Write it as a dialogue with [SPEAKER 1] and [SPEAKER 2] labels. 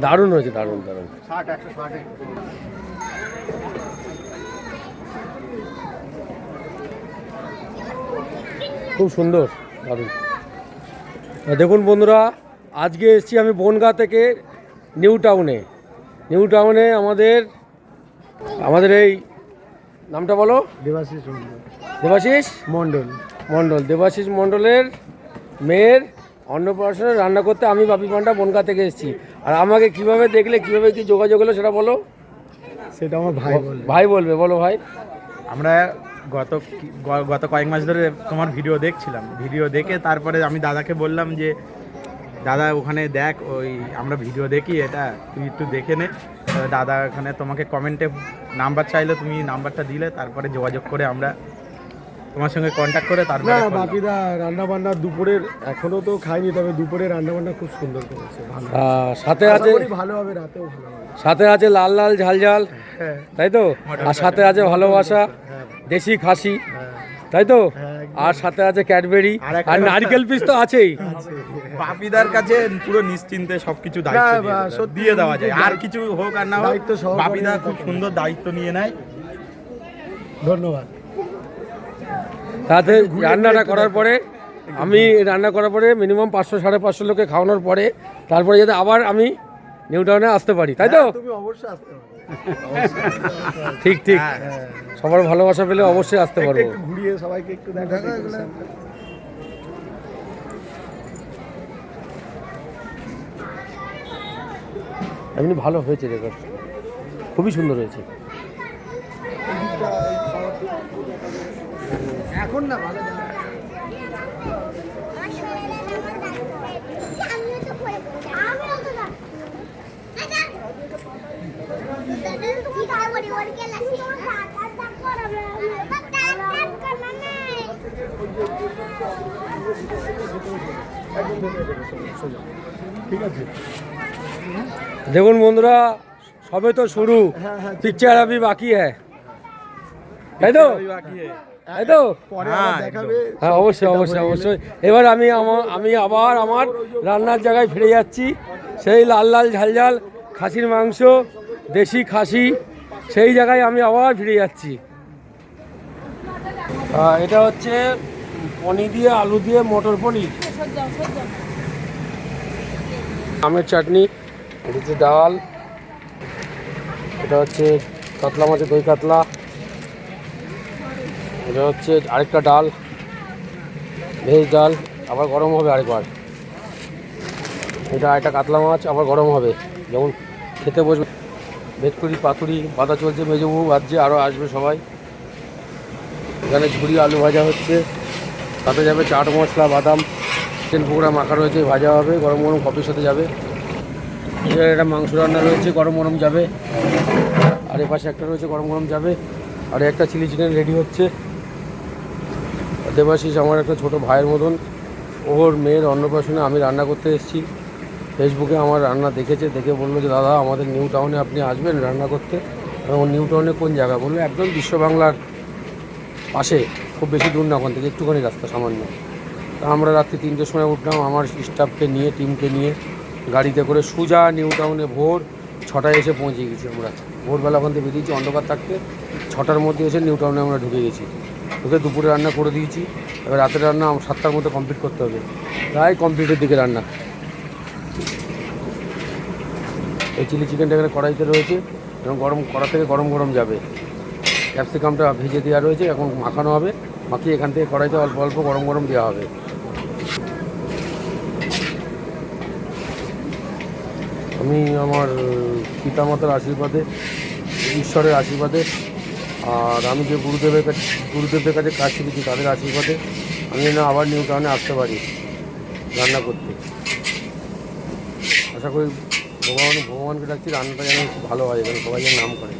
[SPEAKER 1] দারুণ হয়েছে, দারুণ দারুণ। খুব সুন্দর, দারুণ। দেখুন বন্ধুরা, আজকে এসেছি আমি বনগাঁ থেকে নিউ টাউনে। নিউ টাউনে আমাদের এই নামটা বলো।
[SPEAKER 2] দেবাশিস মণ্ডল।
[SPEAKER 1] দেবাশিস
[SPEAKER 2] মণ্ডল
[SPEAKER 1] মণ্ডল, দেবাশিস মণ্ডলের মেয়ের অন্নপ্রাশনে রান্না করতে আমি বাপি পান্ডা বনগাঁ থেকে এসেছি। আর আমাকে কিভাবে দেখলে, কিভাবে কি যোগাযোগ হলো সেটা বলো।
[SPEAKER 2] সেটা আমার
[SPEAKER 1] ভাই বলবে, বলো ভাই।
[SPEAKER 3] আমরা গত কয়েক মাস ধরে তোমার ভিডিও দেখছিলাম। ভিডিও দেখে তারপরে আমি দাদাকে বললাম যে দাদা ওখানে দেখ, ওই আমরা ভিডিও দেখি, এটা তুই একটু দেখে নে। দাদা ওখানে তোমাকে কমেন্টে নাম্বার চাইলো, তুমি নাম্বারটা দিলে, তারপরে যোগাযোগ করে আমরা তোমার সঙ্গে কন্ট্যাক্ট করে তারপরে।
[SPEAKER 2] বাপিদা রান্না বান্না দুপুরের এখনো তো খাইনি, তবে দুপুরে রান্না বান্না খুব সুন্দর করেছে।
[SPEAKER 1] সাথে আছে
[SPEAKER 2] ভালো হবে, রাতেও ভালো হবে।
[SPEAKER 1] সাথে আছে লাল লাল ঝাল ঝাল, তাই তো? আর সাথে আছে ভালোবাসা, দেশি খাসি, তাই তো? আর সাথে আছে ক্যাডবেরি, আর নারকেল পিস তো আছেই।
[SPEAKER 3] বাপিদার কাছে পুরো নিশ্চিন্তে সবকিছু দায়িত্ব দিয়ে দেওয়া যায়, আর কিছু হোক আর না হোক বাপিদা খুব সুন্দর দায়িত্ব নিয়ে নেয়।
[SPEAKER 2] ধন্যবাদ।
[SPEAKER 1] তাতে রান্নাটা করার পরে, আমি রান্না করার পরে মিনিমাম 500-550 লোকে খাওয়ানোর পরে তারপরে যাতে আবার আমি নিউ টাউনে আসতে পারি, তাই তো?
[SPEAKER 2] তুমি অবশ্যই আসতে পারো।
[SPEAKER 1] ঠিক ঠিক, সবার ভালোবাসা পেলে অবশ্যই আসতে পারবো।
[SPEAKER 2] একটু ঘুরিয়ে সবাইকে একটু দেখা।
[SPEAKER 1] এমনি ভালো হয়েছে, রেকর্ড খুবই সুন্দর হয়েছে।
[SPEAKER 2] এখন না ভালো ঠিক আছে।
[SPEAKER 1] দেখুন বন্ধুরা, সবে তো শুরু, পিকচার আভি বাকি হ্যায়, তাই তো? তাই তো? হ্যাঁ, অবশ্যই অবশ্যই অবশ্যই। এবার আমি আবার আমার রান্নার জায়গায় ফিরে যাচ্ছি। সেই লাল লাল ঝাল ঝাল খাসির মাংস, দেশি খাসি, সেই জায়গায় আমি আবার ফিরে যাচ্ছি। এটা হচ্ছে পনির দিয়ে, আলু দিয়ে, মটর পনির, আমের চাটনি, এটা হচ্ছে ডাল, এটা হচ্ছে কাতলা মাছের দই কাতলা, এটা হচ্ছে আরেকটা ডাল, ভেজ ডাল, আবার গরম হবে আরেকবার। এটা আরেকটা কাতলা মাছ, আবার গরম হবে যেমন খেতে বসবে। ভেটকুড়ি পাতুরি বাঁধা চলছে, মেজবু বাজছে, আরও আসবে সবাই। এখানে ঝুড়ি আলু ভাজা হচ্ছে, তাতে যাবে চাট মশলা, বাদাম, চিকেন পকোড়া মাখা রয়েছে, ভাজা হবে, গরম গরম কফির সাথে যাবে। এখানে একটা মাংস রান্না রয়েছে, গরম গরম যাবে। আর এ পাশে একটা রয়েছে, গরম গরম যাবে। আর একটা চিলি চিকেন রেডি হচ্ছে। দেবাশিস আমার একটা ছোট ভাইয়ের মতন, ওর মেয়ের অন্নপ্রাশনে আমি রান্না করতে এসেছি। ফেসবুকে আমার রান্না দেখেছে, দেখে বললো যে দাদা আমাদের নিউ টাউনে আপনি আসবেন রান্না করতে। এবং নিউ টাউনে কোন জায়গা বললো, একদম বিশ্ব বাংলার পাশে, খুব বেশি দূর না ওখান থেকে, একটুখানি রাস্তা সামান্য। তা আমরা রাত্রি 3টের সময় উঠলাম আমার স্টাফকে নিয়ে, টিমকে নিয়ে গাড়িতে করে সোজা নিউ টাউনে ভোর 6টায় এসে পৌঁছে গেছি। আমরা ভোরবেলা ওখান থেকে বেরিয়েছি অন্ধকার থাকতে, 6টার মধ্যে এসে নিউ টাউনে আমরা ঢুকে গেছি। ঢুকে দুপুরে রান্না করে দিয়েছি। এবার রাতের রান্না 7টার মধ্যে কমপ্লিট করতে হবে, প্রায় কমপ্লিটের দিকে রান্না। এই চিলি চিকেনটা এখানে কড়াইতে রয়েছে এবং কড়া থেকে গরম গরম যাবে। ক্যাপসিকামটা ভেজে দেওয়া রয়েছে, এখন মাখানো হবে, মাখিয়ে এখান থেকে কড়াইতে অল্প অল্প গরম গরম দেওয়া হবে। আমি আমার পিতামাতার আশীর্বাদে, ঈশ্বরের আশীর্বাদে, আর আমি যে গুরুদেবের কাছে কাজ শিখেছি তাদের আশীর্বাদে আমি যেন আবার নিউ টাউনে আসতে পারি রান্না করতে। আশা করি ভগবানকে ডাকছি রান্নাটা যেন খুব ভালো হয়, এখানে সবাই যেন নাম করে।